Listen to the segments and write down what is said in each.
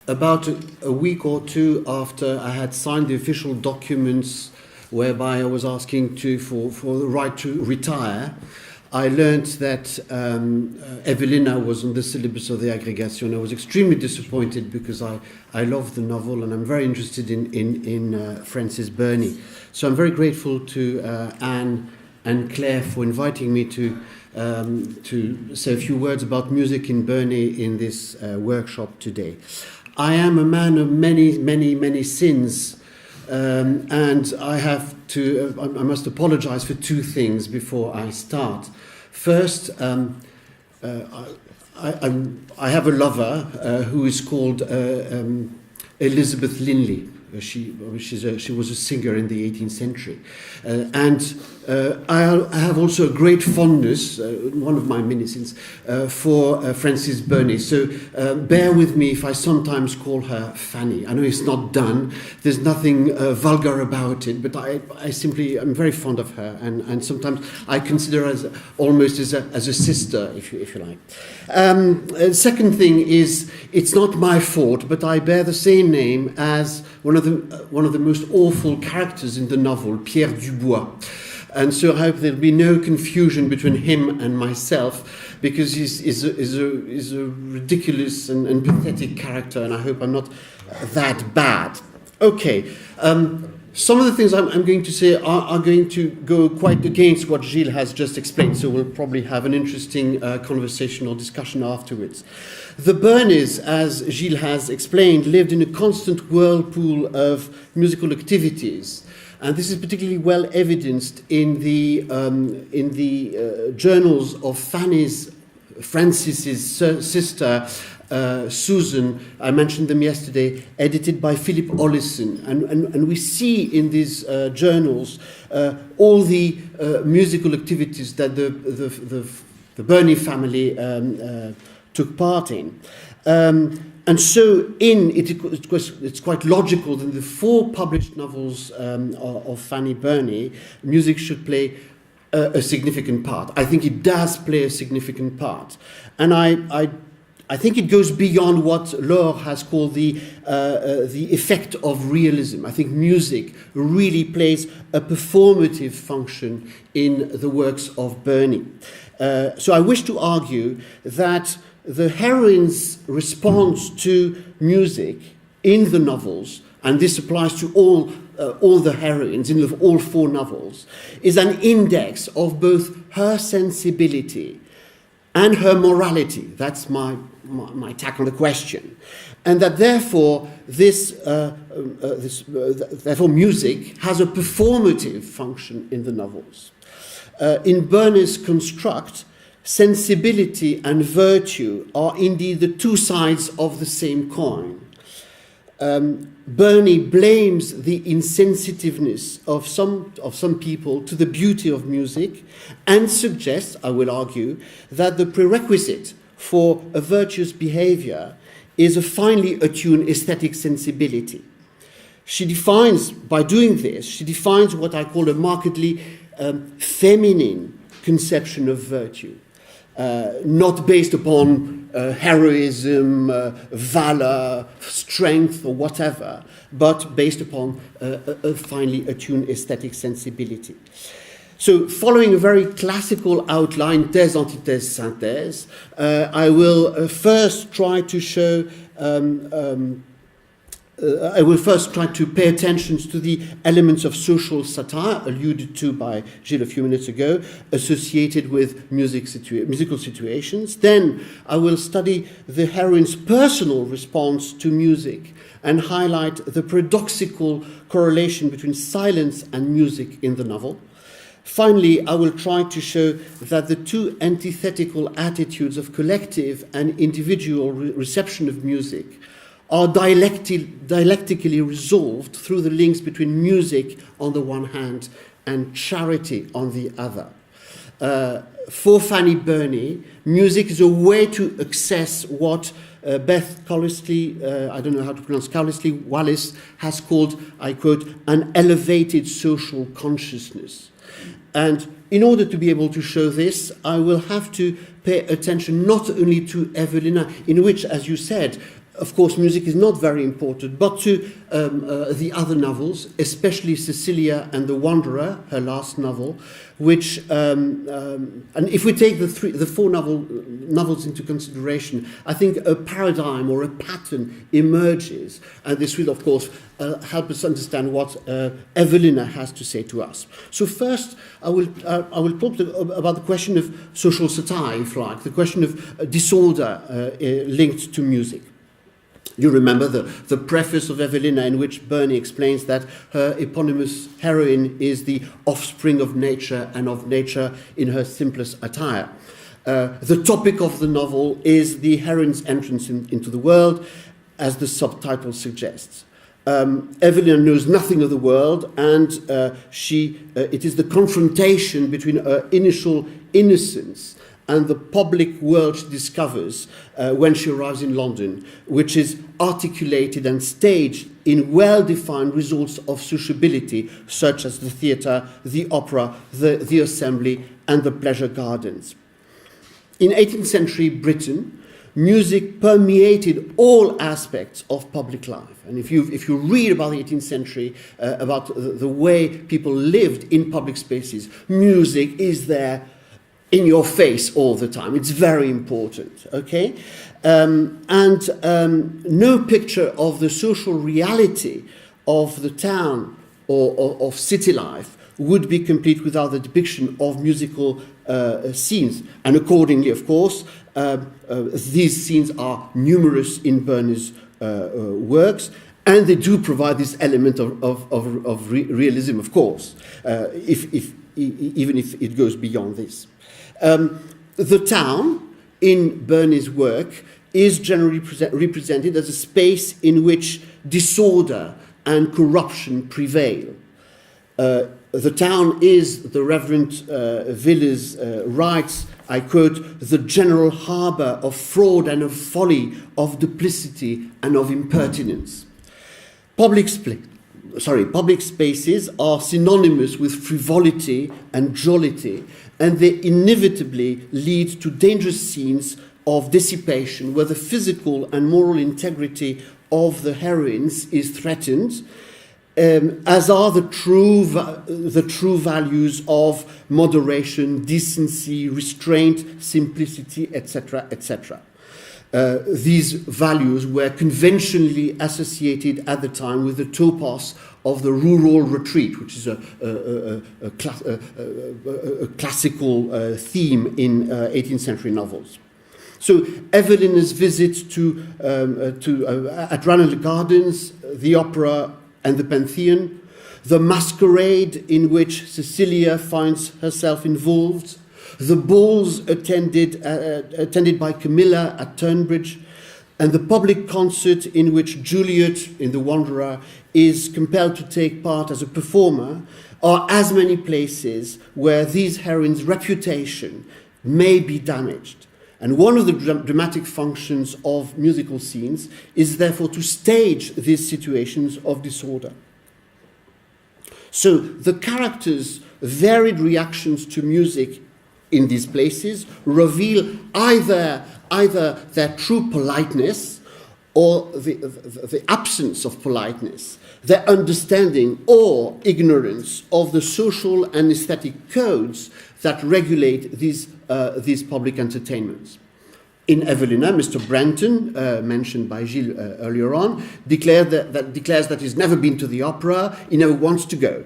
about a week or two after I had signed the official documents whereby I was asking for the right to retire, I learned that Evelina was on the syllabus of the Organisées. I was extremely disappointed because I love the novel and I'm very interested in Francis Burney. So I'm very grateful to Anne and Claire for inviting me to say a few words about music in Burney in this workshop today. I am a man of many sins, and I must apologize for two things before I start. First, I have a lover who is called Elizabeth Linley. She was a singer in the 18th century. And I have also a great fondness, one of my many sins, for Frances Burney. So bear with me if I sometimes call her Fanny. I know it's not done. There's nothing vulgar about it, but I'm very fond of her. And sometimes I consider her almost as a sister, if you like. Second thing is, it's not my fault, but I bear the same name as one of the most awful characters in the novel, Pierre Dubois. And so I hope there'll be no confusion between him and myself, because he's a ridiculous and pathetic character, and I hope I'm not that bad. Okay, some of the things I'm going to say are going to go quite against what Gilles has just explained, so we'll probably have an interesting conversation or discussion afterwards. The Burneys, as Gilles has explained, lived in a constant whirlpool of musical activities. And this is particularly well evidenced in the journals of Francis's sister, Susan. I mentioned them yesterday, edited by Philip Ollison. And we see in these journals all the musical activities that the Burney family took part in. And so it's quite logical that in the 4 published novels of Fanny Burney, music should play a significant part. I think it does play a significant part. And I think it goes beyond what Laure has called the effect of realism. I think music really plays a performative function in the works of Burney. So I wish to argue that the heroine's response to music in the novels, and this applies to all the heroines in all 4 novels, is an index of both her sensibility and her morality. That's my tack on the question. And that therefore therefore music has a performative function in the novels. In Burney's construct, sensibility and virtue are indeed the 2 sides of the same coin. Burney blames the insensitiveness of some people to the beauty of music and suggests, I will argue, that the prerequisite for a virtuous behavior is a finely attuned aesthetic sensibility. By doing this, she defines what I call a markedly feminine conception of virtue. Not based upon heroism, valor, strength, or whatever, but based upon a finely attuned aesthetic sensibility. So, following a very classical outline, thèse, antithèse, synthèse, I will first try to show I will first try to pay attention to the elements of social satire alluded to by Gilles a few minutes ago, associated with musical situations. Then I will study the heroine's personal response to music and highlight the paradoxical correlation between silence and music in the novel. Finally, I will try to show that the 2 antithetical attitudes of collective and individual reception of music are dialectically resolved through the links between music on the one hand and charity on the other. For Fanny Burney, music is a way to access what Beth Carlisle, I don't know how to pronounce Carlisle Wallace, has called, I quote, an elevated social consciousness. And in order to be able to show this, I will have to pay attention not only to Evelina, in which, as you said, of course, music is not very important, but to the other novels, especially Cecilia and the Wanderer, her last novel, which, and if we take the four novels into consideration, I think a paradigm or a pattern emerges, and this will, of course, help us understand what Evelina has to say to us. So first, I will talk about the question of social satire, if you like, the question of disorder linked to music. You remember the preface of Evelina, in which Burney explains that her eponymous heroine is the offspring of nature and of nature in her simplest attire. The topic of the novel is the heroine's entrance into the world, as the subtitle suggests. Evelina knows nothing of the world, and it is the confrontation between her initial innocence and the public world she discovers when she arrives in London, which is articulated and staged in well-defined results of sociability, such as the theatre, the opera, the assembly, and the pleasure gardens. In 18th century Britain, music permeated all aspects of public life. And if you read about the 18th century, about the way people lived in public spaces, music is there in your face all the time. It's very important, okay? No picture of the social reality of the town or of city life would be complete without the depiction of musical scenes. And accordingly, of course, these scenes are numerous in Burney's works, and they do provide this element of realism, of course, even if it goes beyond this. The town, in Burney's work, is generally represented as a space in which disorder and corruption prevail. The town is, the Reverend Villiers writes, I quote, the general harbour of fraud and of folly, of duplicity and of impertinence. Public spaces are synonymous with frivolity and jollity, and they inevitably lead to dangerous scenes of dissipation where the physical and moral integrity of the heroines is threatened, as are the true values of moderation, decency, restraint, simplicity, etc., etc. These values were conventionally associated at the time with the topos of the rural retreat, which is a classical theme in 18th century novels. So Evelina's visit at Ranelagh Gardens, the opera and the Pantheon, the masquerade in which Cecilia finds herself involved, the balls attended by Camilla at Turnbridge, and the public concert in which Juliet, in The Wanderer, is compelled to take part as a performer, are as many places where these heroines' reputation may be damaged. And one of the dramatic functions of musical scenes is therefore to stage these situations of disorder. So the characters' varied reactions to music in these places reveal either their true politeness or the absence of politeness, their understanding or ignorance of the social and aesthetic codes that regulate these public entertainments. In Evelina, Mr. Branton, mentioned by Gilles earlier on, declares that he's never been to the opera, he never wants to go.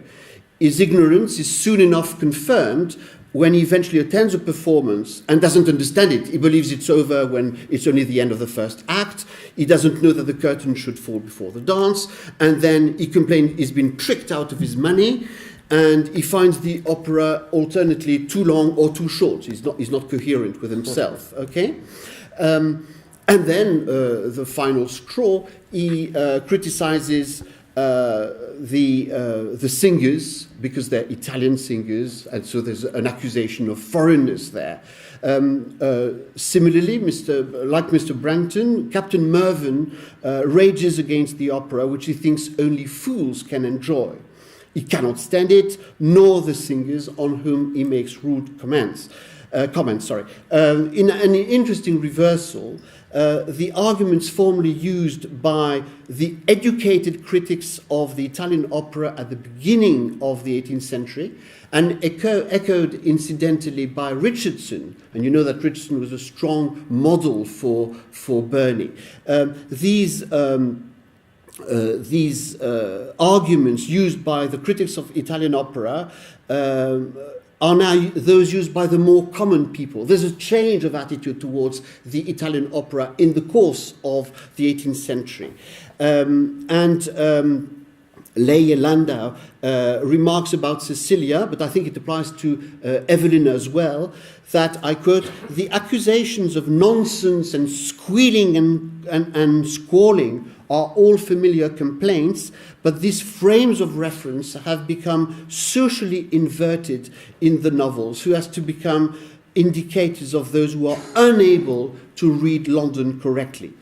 His ignorance is soon enough confirmed when he eventually attends a performance and doesn't understand it. He believes it's over when it's only the end of the first act. He doesn't know that the curtain should fall before the dance. And then he complains he's been tricked out of his money, and he finds the opera alternately too long or too short. He's not coherent with himself, okay? And then the final straw, he criticizes the singers, because they're Italian singers, and so there's an accusation of foreignness there. Similarly, like Mr. Branton, Captain Mervyn rages against the opera, which he thinks only fools can enjoy. He cannot stand it, nor the singers on whom he makes rude comments. comment, sorry. In an interesting reversal, the arguments formerly used by the educated critics of the Italian opera at the beginning of the 18th century, and echoed incidentally by Richardson, and you know that Richardson was a strong model for Burney. These arguments used by the critics of Italian opera are now those used by the more common people. There's a change of attitude towards the Italian opera in the course of the 18th century. Leie Landau remarks about Cecilia, but I think it applies to Evelyn as well, that, I quote, "The accusations of nonsense and squealing and squalling are all familiar complaints, but these frames of reference have become socially inverted in the novels, so as to become indicators of those who are unable to read London correctly."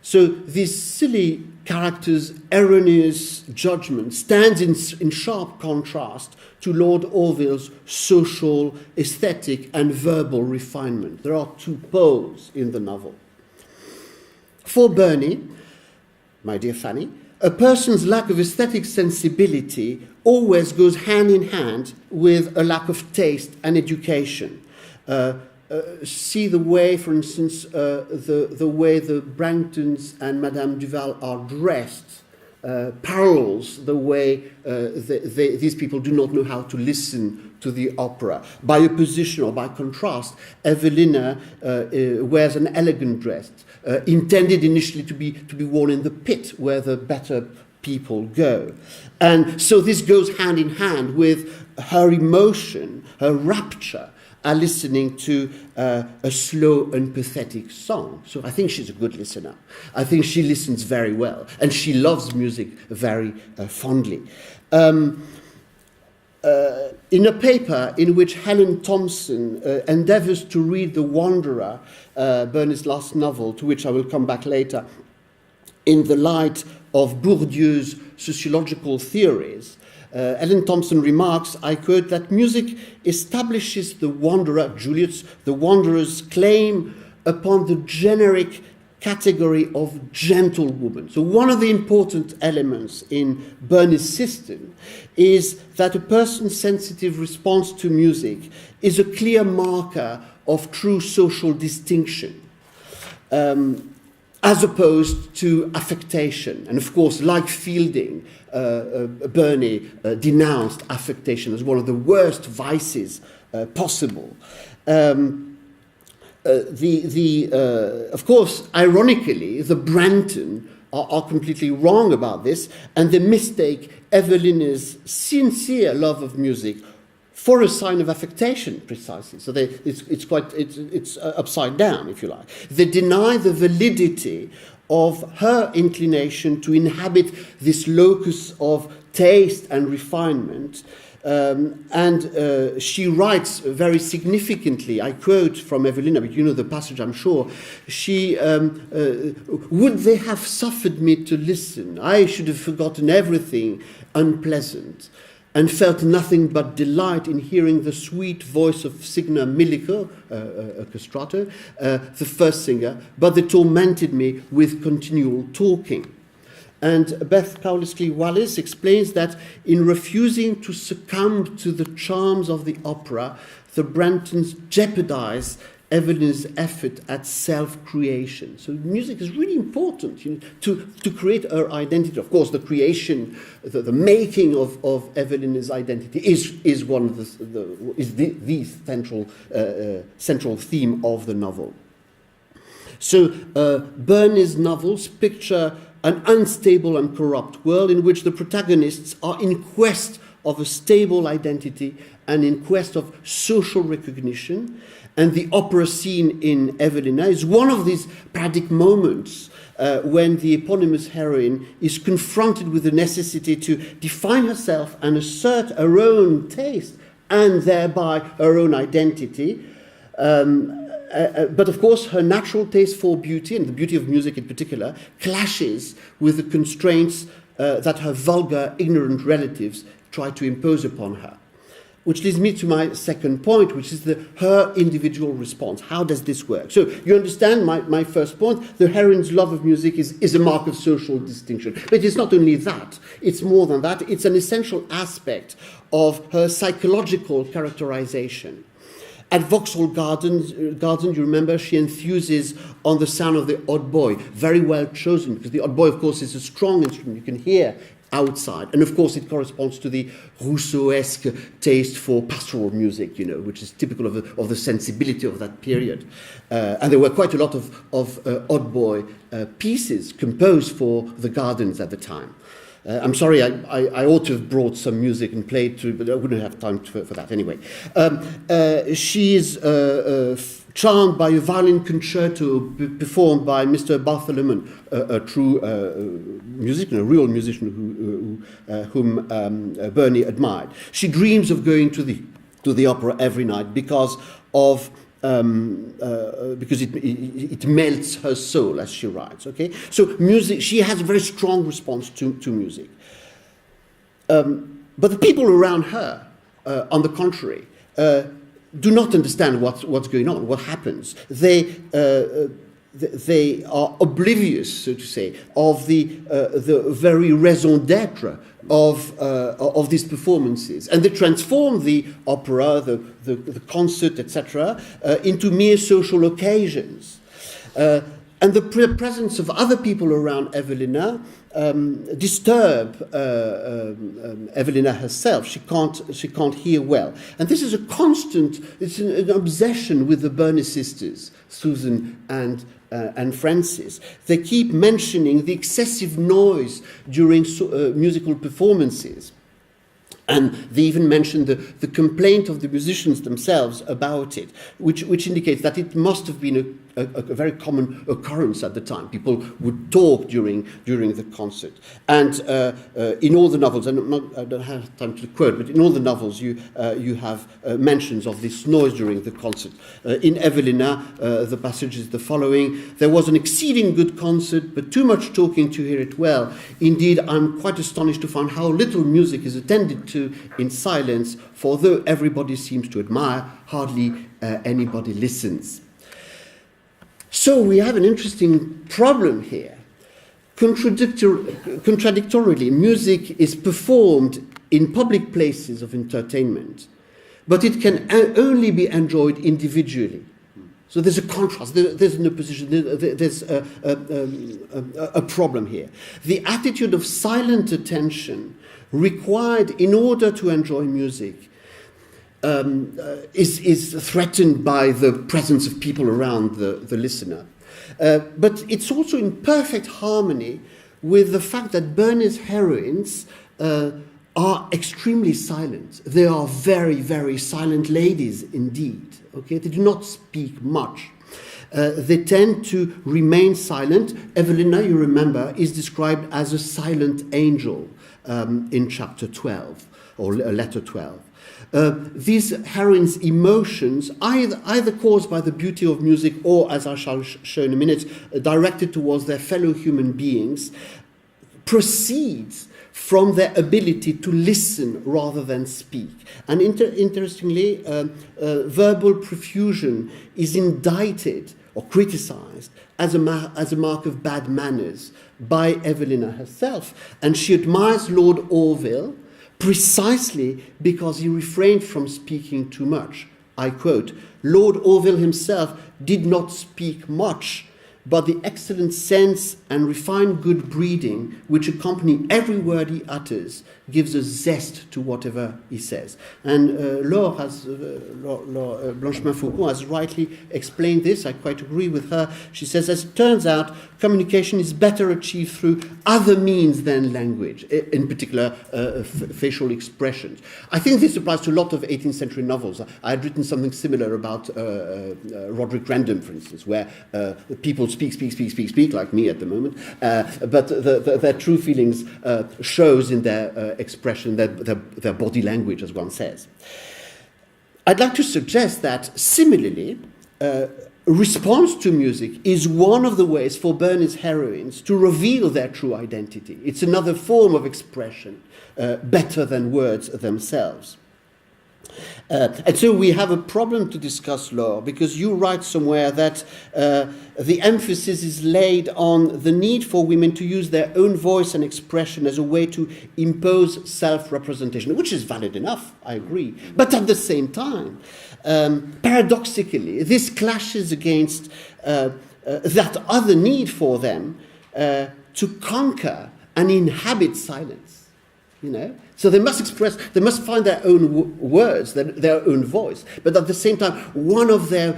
So this silly character's erroneous judgment stands in sharp contrast to Lord Orville's social, aesthetic, and verbal refinement. There are two poles in the novel. For Burney, my dear Fanny, a person's lack of aesthetic sensibility always goes hand in hand with a lack of taste and education. See the way, for instance, the way the Brangtons and Madame Duval are dressed parallels the way these people do not know how to listen to the opera. By opposition or by contrast, Evelina wears an elegant dress, intended initially to be worn in the pit where the better people go. And so this goes hand in hand with her emotion, her rapture, are listening to a slow and pathetic song. So I think she's a good listener. I think she listens very well, and she loves music very fondly. In a paper in which Helen Thompson endeavors to read The Wanderer, Burney's last novel, to which I will come back later, in the light of Bourdieu's sociological theories, Helen Thompson remarks, I quote, that music establishes the wanderer, Juliet's, the wanderer's claim upon the generic category of gentlewoman. So one of the important elements in Burney's system is that a person's sensitive response to music is a clear marker of true social distinction. As opposed to affectation. And of course, like Fielding, Burney denounced affectation as one of the worst vices possible. Of course, ironically, the Brangton are completely wrong about this, and they mistake Evelina's sincere love of music for a sign of affectation, precisely. So it's upside down, if you like. They deny the validity of her inclination to inhabit this locus of taste and refinement. She writes very significantly, I quote from Evelina, but you know the passage, I'm sure. She, would they have suffered me to listen? I should have forgotten everything unpleasant, and felt nothing but delight in hearing the sweet voice of Signa Milico, a castrato, the first singer, but they tormented me with continual talking. And Beth Cowley-Wallis explains that in refusing to succumb to the charms of the opera, the Brangtons jeopardize Evelyn's effort at self-creation. So music is really important, to create her identity. Of course, the creation, the making of Evelyn's identity is one of the central theme of the novel. So Burney's novels picture an unstable and corrupt world in which the protagonists are in quest of a stable identity and in quest of social recognition. And the opera scene in Evelina is one of these paradigmatic moments when the eponymous heroine is confronted with the necessity to define herself and assert her own taste and thereby her own identity. But of course, her natural taste for beauty, and the beauty of music in particular, clashes with the constraints that her vulgar, ignorant relatives try to impose upon her. Which leads me to my second point, which is her individual response. How does this work? So you understand my first point. The heroine's love of music is a mark of social distinction. But it's not only that. It's more than that. It's an essential aspect of her psychological characterization. At Vauxhall Garden, you remember, she enthuses on the sound of the hautboy. Very well chosen, because the hautboy, of course, is a strong instrument. You can hear outside. And of course it corresponds to the Rousseau-esque taste for pastoral music, which is typical of the sensibility of that period. And there were quite a lot of hautboy pieces composed for the gardens at the time. I'm sorry, I ought to have brought some music and played to, but I wouldn't have time for that anyway. She is charmed by a violin concerto performed by Mr. Bartholomew, a true musician, a real musician whom Burney admired. She dreams of going to the opera every night because it melts her soul, as she writes. Okay, so music. She has a very strong response to music. But the people around her, on the contrary, do not understand what's going on, what happens. They are oblivious, so to say, of the very raison d'être of these performances, and they transform the opera, the concert, etc., into mere social occasions. And the presence of other people around Evelina disturb Evelina herself. She can't hear well, and this is a constant. It's an obsession with the Burney sisters, Susan and Frances. They keep mentioning the excessive noise during musical performances. And they even mention the complaint of the musicians themselves about it, which indicates that it must have been a very common occurrence at the time. People would talk during the concert. And in all the novels, and I don't have time to quote, but in all the novels you have mentions of this noise during the concert. In Evelina, the passage is the following: "There was an exceeding good concert, but too much talking to hear it well. Indeed, I'm quite astonished to find how little music is attended to in silence, for though everybody seems to admire, hardly anybody listens." So we have an interesting problem here. Contradictorily, music is performed in public places of entertainment, but it can only be enjoyed individually. So there's a contrast, there's an opposition, there's a problem here. The attitude of silent attention required in order to enjoy music is threatened by the presence of people around the listener. But it's also in perfect harmony with the fact that Burney's heroines are extremely silent. They are very, very silent ladies indeed. Okay, they do not speak much. They tend to remain silent. Evelina, you remember, is described as a silent angel in chapter 12, or letter 12. These heroines' emotions, either caused by the beauty of music or, as I shall show in a minute, directed towards their fellow human beings, proceeds from their ability to listen rather than speak. And interestingly, verbal profusion is indicted or criticized as a mark of bad manners by Evelina herself. And she admires Lord Orville precisely because he refrained from speaking too much. I quote, "Lord Orville himself did not speak much, but the excellent sense and refined good breeding which accompany every word he utters gives a zest to whatever he says." And Blanchemin-Foucault has rightly explained this. I quite agree with her. She says, as it turns out, communication is better achieved through other means than language, in particular facial expressions. I think this applies to a lot of 18th century novels. I had written something similar about Roderick Random, for instance, where people speak, like me at the moment, but their true feelings shows in their expression, their body language, as one says. I'd like to suggest that, similarly, response to music is one of the ways for Burney's heroines to reveal their true identity. It's another form of expression, better than words themselves. And so we have a problem to discuss, Laure, because you write somewhere that the emphasis is laid on the need for women to use their own voice and expression as a way to impose self-representation, which is valid enough, I agree. But at the same time, paradoxically, this clashes against that other need for them to conquer and inhabit silence, you know? So they must express, they must find their own words, their own voice. But at the same time, one of their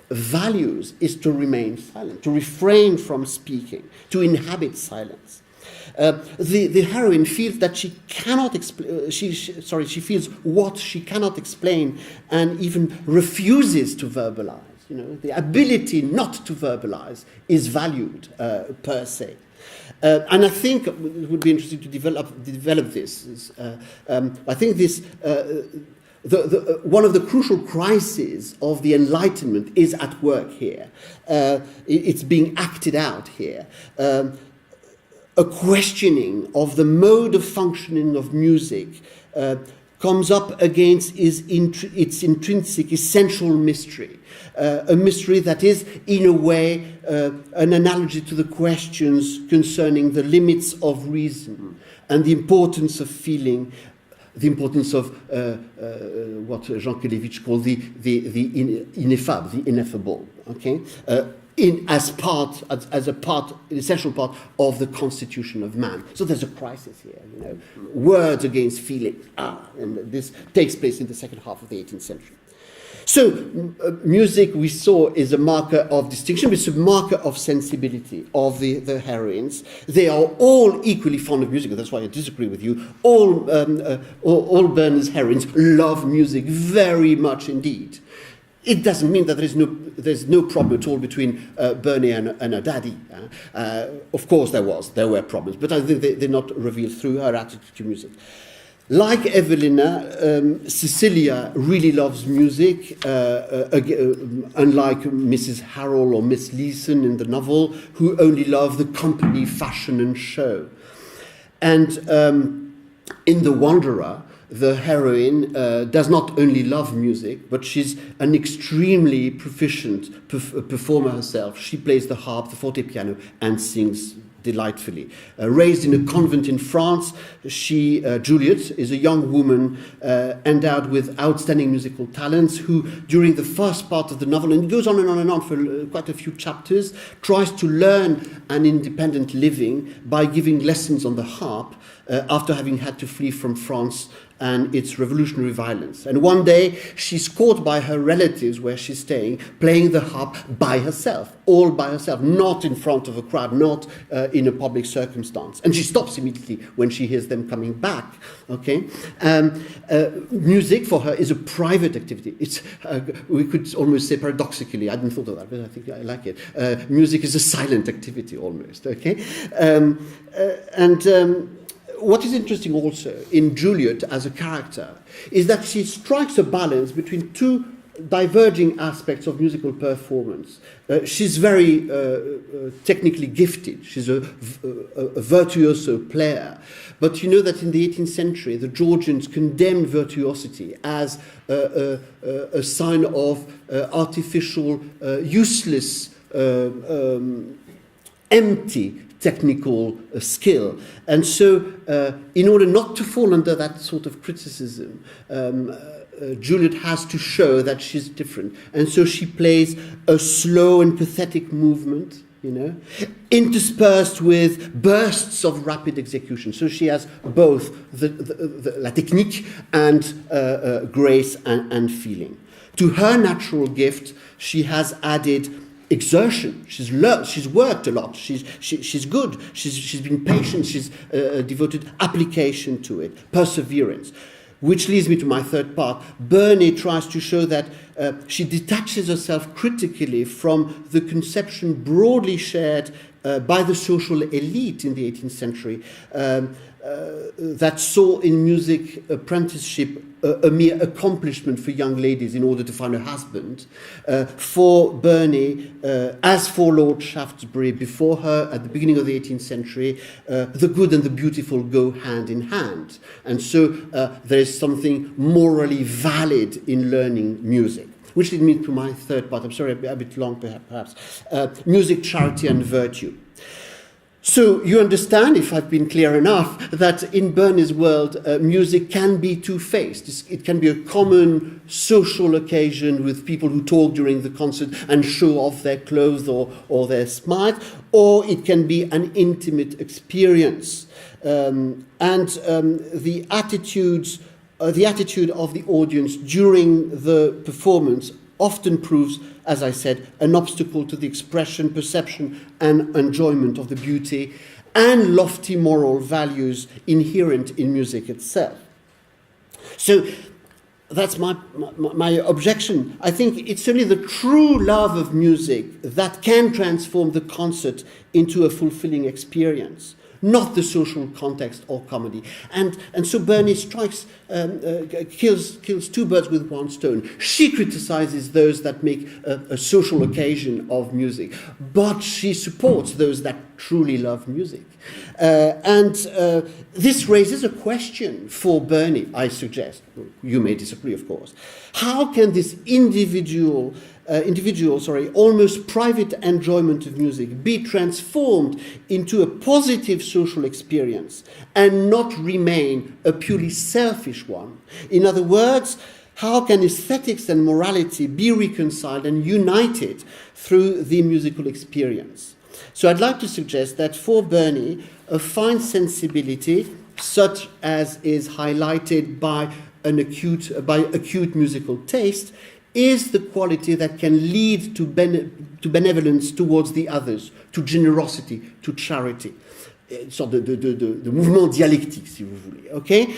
values is to remain silent, to refrain from speaking, to inhabit silence. The heroine feels that she cannot she feels what she cannot explain, and even refuses to verbalize. You know, the ability not to verbalize is valued per se. And I think it would be interesting to develop this. I think this one of the crucial crises of the Enlightenment is at work here. It's being acted out here. A questioning of the mode of functioning of music comes up against its intrinsic, essential mystery. A mystery that is, in a way, an analogy to the questions concerning the limits of reason and the importance of feeling, the importance of what Jean Kelevich called the ineffable, the ineffable. Okay, as an essential part of the constitution of man. So there's a crisis here, you know, words against feeling. And this takes place in the second half of the 18th century. So music, we saw, is a marker of distinction. It's a marker of sensibility of the heroines. They are all equally fond of music. That's why I disagree with you. All Burney's heroines love music very much indeed. It doesn't mean that there's no problem at all between Burney and her daddy. Of course there were problems, but I think they're not revealed through her attitude to music. Like Evelina, Cecilia really loves music, unlike Mrs. Harrell or Miss Leeson in the novel, who only love the company, fashion and show. And in The Wanderer, the heroine does not only love music, but she's an extremely proficient performer herself. She plays the harp, the fortepiano, and sings delightfully. Raised in a convent in France, Juliet, is a young woman endowed with outstanding musical talents who, during the first part of the novel, and it goes on and on and on for quite a few chapters, tries to learn an independent living by giving lessons on the harp after having had to flee from France and its revolutionary violence. And one day she's caught by her relatives where she's staying, playing the harp by herself, all by herself, not in front of a crowd, not in a public circumstance. And she stops immediately when she hears them coming back. Okay, music for her is a private activity. It's we could almost say paradoxically. I hadn't thought of that, but I think I like it. Music is a silent activity almost. Okay, what is interesting also in Juliet as a character is that she strikes a balance between two diverging aspects of musical performance. She's very technically gifted. She's a virtuoso player. But you know that in the 18th century, the Georgians condemned virtuosity as a sign of artificial, useless, empty technical skill. And so in order not to fall under that sort of criticism, Juliet has to show that she's different. And so she plays a slow and pathetic movement, you know, interspersed with bursts of rapid execution. So she has both the la technique and grace and feeling. To her natural gift, she has added exertion. She's worked a lot. She's good. She's been patient. She's devoted application to it, perseverance. Which leads me to my third part. Burney tries to show that she detaches herself critically from the conception broadly shared by the social elite in the 18th century that saw in music apprenticeship a mere accomplishment for young ladies in order to find a husband. For Burney, as for Lord Shaftesbury before her at the beginning of the 18th century, the good and the beautiful go hand in hand. And so there is something morally valid in learning music. Which leads me to my third part. I'm sorry, a bit long perhaps. Music, charity and virtue. So you understand, if I've been clear enough, that in Burney's world, music can be two-faced. It can be a common social occasion with people who talk during the concert and show off their clothes or their smile, or it can be an intimate experience. The attitude of the audience during the performance often proves, as I said, an obstacle to the expression, perception, and enjoyment of the beauty and lofty moral values inherent in music itself. So that's my objection. I think it's only the true love of music that can transform the concert into a fulfilling experience, not the social context or comedy. And so Burney kills two birds with one stone. She criticizes those that make a social occasion of music, but she supports those that truly love music. This raises a question for Burney, I suggest. You may disagree, of course. How can this individual, almost private enjoyment of music be transformed into a positive social experience and not remain a purely selfish one? In other words, how can aesthetics and morality be reconciled and united through the musical experience? So I'd like to suggest that for Burney, a fine sensibility, such as is highlighted by acute musical taste, is the quality that can lead to benevolence towards the others, to generosity, to charity. Sort of the mouvement dialectique, si vous voulez. Okay?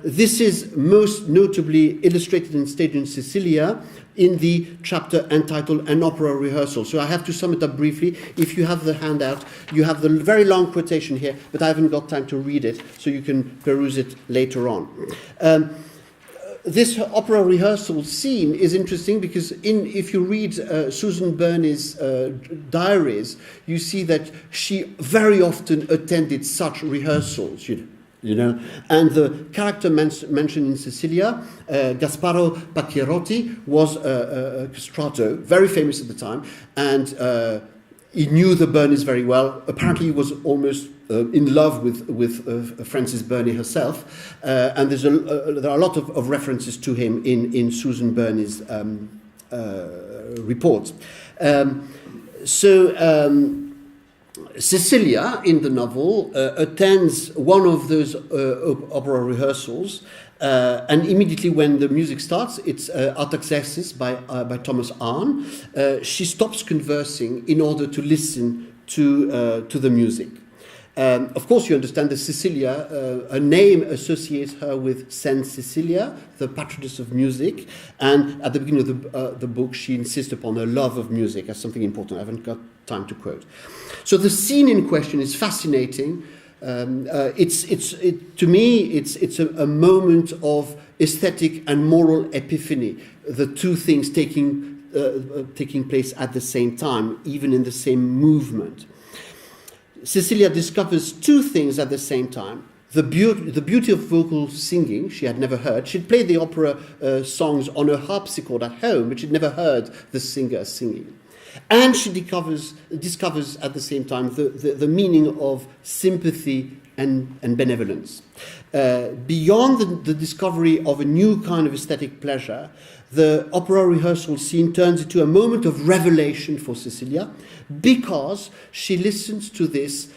This is most notably illustrated and staged in Cecilia in the chapter entitled An Opera Rehearsal. So I have to sum it up briefly. If you have the handout, you have the very long quotation here, but I haven't got time to read it, so you can peruse it later on. This opera rehearsal scene is interesting because if you read Susan Burney's diaries, you see that she very often attended such rehearsals, you know. And the character mentioned in Cecilia, Gasparo Pacchierotti, was a castrato, very famous at the time, and he knew the Burneys very well. Apparently he was almost in love with Frances Burney herself, and there are a lot of references to him in Susan Burney's report. Cecilia, in the novel, attends one of those opera rehearsals, and immediately when the music starts, it's Artaxerxes by Thomas Arne. She stops conversing in order to listen to the music. Of course, you understand that Cecilia, a name associates her with Saint Cecilia, the patroness of music, and at the beginning of the book, she insists upon her love of music as something important. I haven't got time to quote. So the scene in question is fascinating. To me, it's a moment of aesthetic and moral epiphany. The two things taking place at the same time, even in the same movement. Cecilia discovers two things at the same time. The beauty of vocal singing, she had never heard. She'd played the opera songs on her harpsichord at home, but she'd never heard the singer singing. And she discovers at the same time the meaning of sympathy and benevolence. Beyond the discovery of a new kind of aesthetic pleasure, the opera rehearsal scene turns into a moment of revelation for Cecilia because she listens to this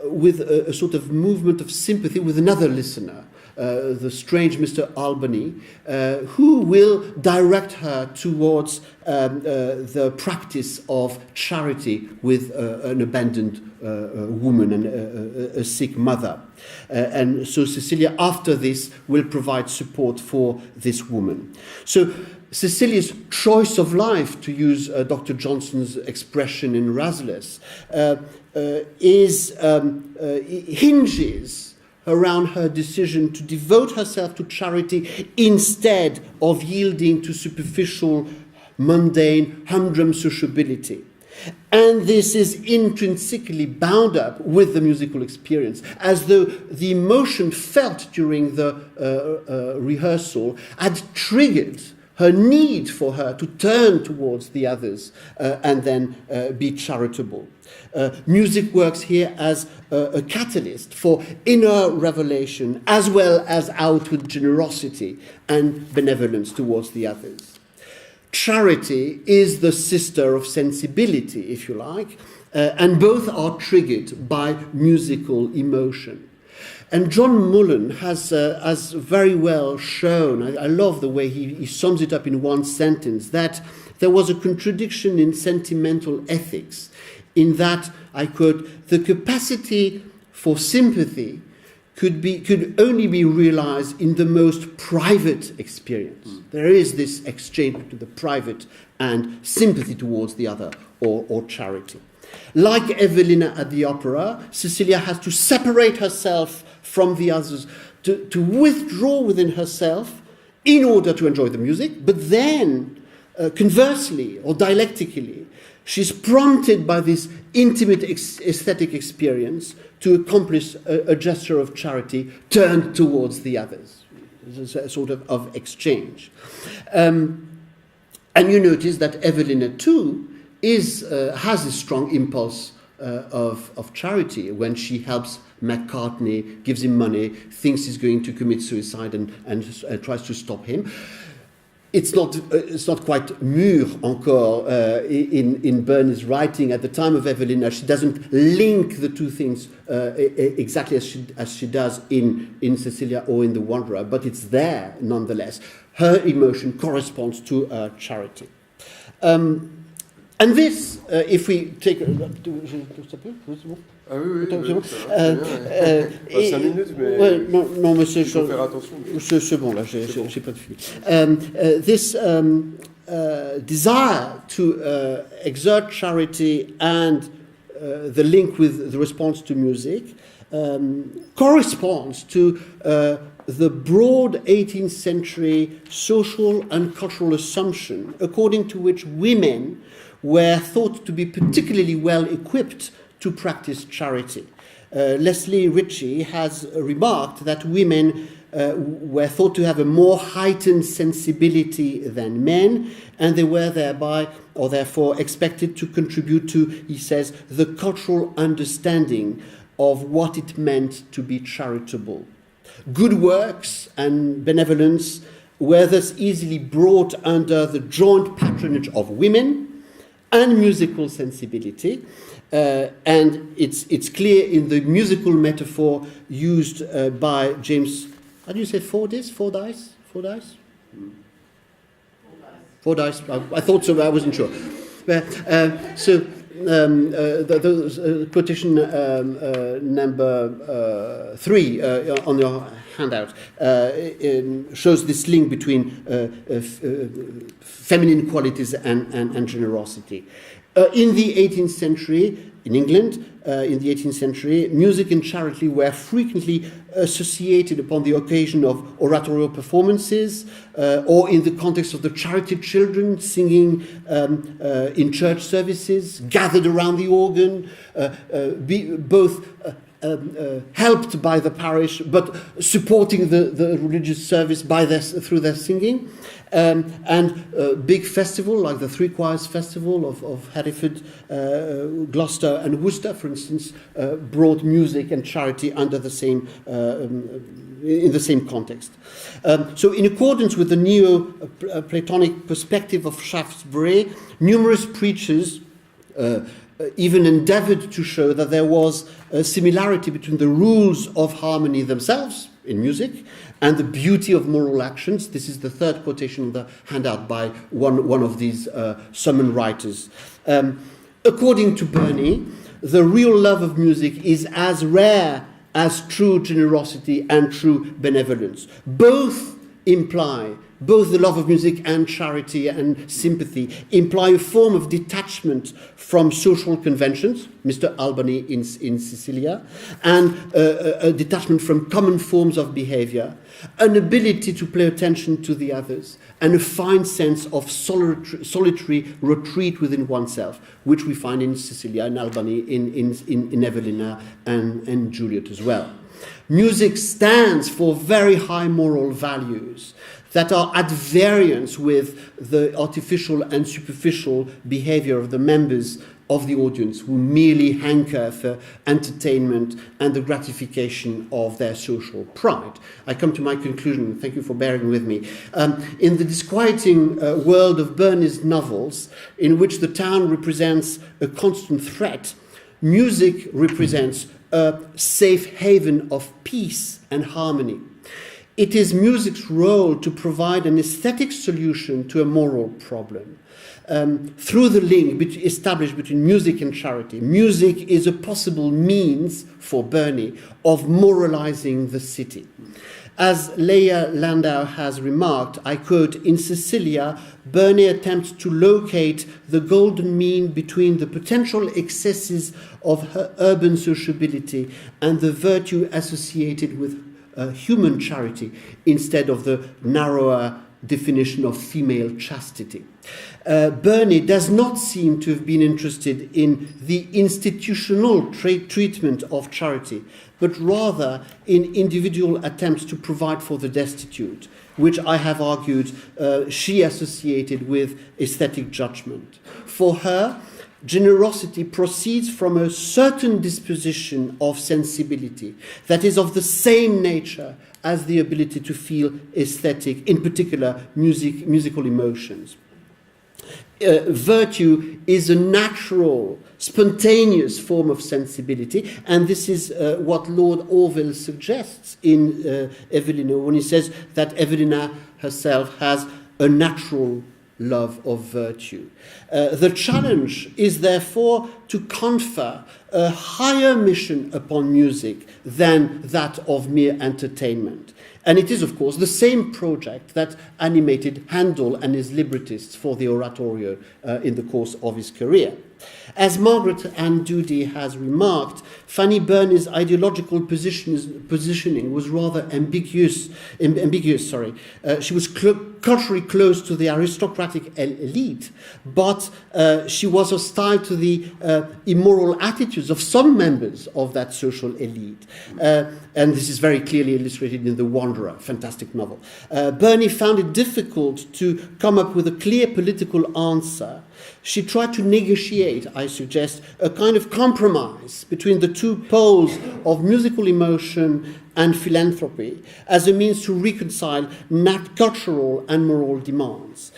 with a sort of movement of sympathy with another listener, the strange Mr. Albany, who will direct her towards the practice of charity with an abandoned woman and a sick mother. And so Cecilia, after this, will provide support for this woman. So Cecilia's choice of life, to use Dr. Johnson's expression in Rasles, hinges around her decision to devote herself to charity instead of yielding to superficial, mundane, humdrum sociability. And this is intrinsically bound up with the musical experience, as though the emotion felt during the rehearsal had triggered her need for her to turn towards the others and then be charitable. Music works here as a catalyst for inner revelation as well as outward generosity and benevolence towards the others. Charity is the sister of sensibility, if you like, and both are triggered by musical emotion. And John Mullen has very well shown, I love the way he sums it up in one sentence, that there was a contradiction in sentimental ethics, in that, I quote, the capacity for sympathy could only be realized in the most private experience. There is this exchange between the private and sympathy towards the other, or charity. Like Evelina at the opera, Cecilia has to separate herself from the others, to withdraw within herself in order to enjoy the music, but then, conversely or dialectically, she's prompted by this intimate aesthetic experience to accomplish a gesture of charity turned towards the others. It's a sort of exchange. And you notice that Evelina, too, has a strong impulse of charity when she helps McCartney, gives him money, thinks he's going to commit suicide and tries to stop him. It's not quite mûr encore in Burney's writing at the time of Evelina. She doesn't link the two things exactly as she does in Cecilia or in The Wanderer, but it's there nonetheless. Her emotion corresponds to charity. And this, if we take... Ah oui, oui, oui, 5 minutes, mais ouais, non, mais il faut faire attention. C'est bon, là, j'ai pas de fil. This desire to exert charity and the link with the response to music corresponds to the broad 18th century social and cultural assumption according to which women were thought to be particularly well equipped to practice charity. Leslie Ritchie has remarked that women were thought to have a more heightened sensibility than men, and they were thereby, or therefore, expected to contribute to, he says, the cultural understanding of what it meant to be charitable. Good works and benevolence were thus easily brought under the joint patronage of women and musical sensibility. And it's clear in the musical metaphor used by James. How do you say Fordyce? Fordyce? Fordyce. I thought so, but I wasn't sure. The quotation number 3 on your handout shows this link between feminine qualities and generosity. In the 18th century, in England, in the 18th century, music and charity were frequently associated upon the occasion of oratorial performances or in the context of the charity children singing in church services, gathered around the organ, both helped by the parish, but supporting the religious service through their singing. And big festival like the Three Choirs Festival of Hereford, Gloucester and Worcester, for instance, brought music and charity under the same in the same context. So in accordance with the Neo-Platonic perspective of Shaftesbury, numerous preachers even endeavored to show that there was a similarity between the rules of harmony themselves in music and the beauty of moral actions. This is the third quotation of the handout by one of these sermon writers. According to Burney, the real love of music is as rare as true generosity and true benevolence. Both imply both the love of music and charity and sympathy, imply a form of detachment from social conventions, Mr. Albany in Sicilia, and a detachment from common forms of behavior, an ability to pay attention to the others, and a fine sense of solitary retreat within oneself, which we find in Cecilia and Albany, in Evelina and Juliet as well. Music stands for very high moral values that are at variance with the artificial and superficial behavior of the members of the audience who merely hanker for entertainment and the gratification of their social pride. I come to my conclusion. Thank you for bearing with me. In the disquieting world of Burney's novels, in which the town represents a constant threat, music represents a safe haven of peace and harmony. It is music's role to provide an aesthetic solution to a moral problem. Through the link established between music and charity, music is a possible means for Burney of moralizing the city. As Leah Landau has remarked, I quote, "In Cecilia, Burney attempts to locate the golden mean between the potential excesses of her urban sociability and the virtue associated with human charity, instead of the narrower definition of female chastity." Burney does not seem to have been interested in the institutional treatment of charity, but rather in individual attempts to provide for the destitute, which I have argued she associated with aesthetic judgment. For her, generosity proceeds from a certain disposition of sensibility that is of the same nature as the ability to feel aesthetic, in particular musical emotions. Virtue is a natural, spontaneous form of sensibility, and this is what Lord Orville suggests in Evelina, when he says that Evelina herself has a natural love of virtue. The challenge is therefore to confer a higher mission upon music than that of mere entertainment. And it is, of course, the same project that animated Handel and his librettists for the oratorio in the course of his career. As Margaret Ann Doody has remarked, Fanny Burney's ideological positioning was rather ambiguous. She was culturally close to the aristocratic elite, but she was hostile to the immoral attitudes of some members of that social elite. And this is very clearly illustrated in The Wanderer, fantastic novel. Burney found it difficult to come up with a clear political answer. She tried to negotiate, I suggest, a kind of compromise between the two poles of musical emotion and philanthropy as a means to reconcile cultural and moral demands.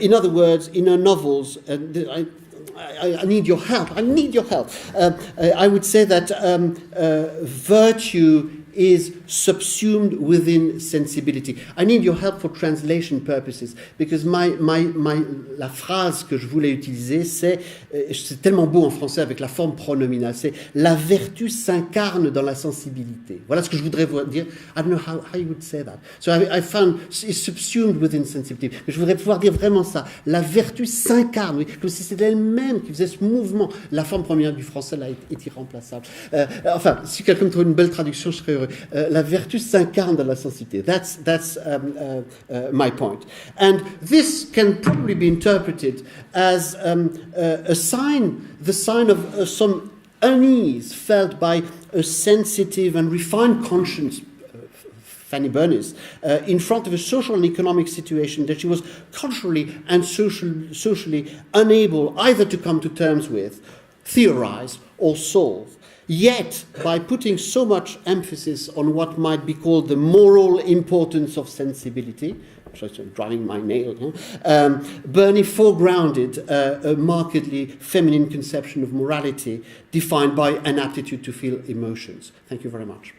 In other words, in her novels, I need your help. I need your help. I would say that virtue is subsumed within sensibility. I need your help for translation purposes, because la phrase que je voulais utiliser, c'est tellement beau en français avec la forme pronominale, c'est la vertu s'incarne dans la sensibilité. Voilà ce que je voudrais vous dire. I don't know how you would say that. So I found it's subsumed within sensibility. Mais je voudrais pouvoir dire vraiment ça. La vertu s'incarne, oui, comme si c'était elle-même qui faisait ce mouvement. La forme première du français là est irremplaçable. Enfin, si quelqu'un me trouve une belle traduction, je serais heureux. La vertu s'incarne dans la sensibilité. That's my point. And this can probably be interpreted as a sign, the sign of some unease felt by a sensitive and refined conscience, Fanny Burney's, in front of a social and economic situation that she was culturally and socially unable either to come to terms with, theorize, or solve. Yet, by putting so much emphasis on what might be called the moral importance of sensibility, driving my nail, Burney foregrounded a markedly feminine conception of morality defined by an aptitude to feel emotions. Thank you very much.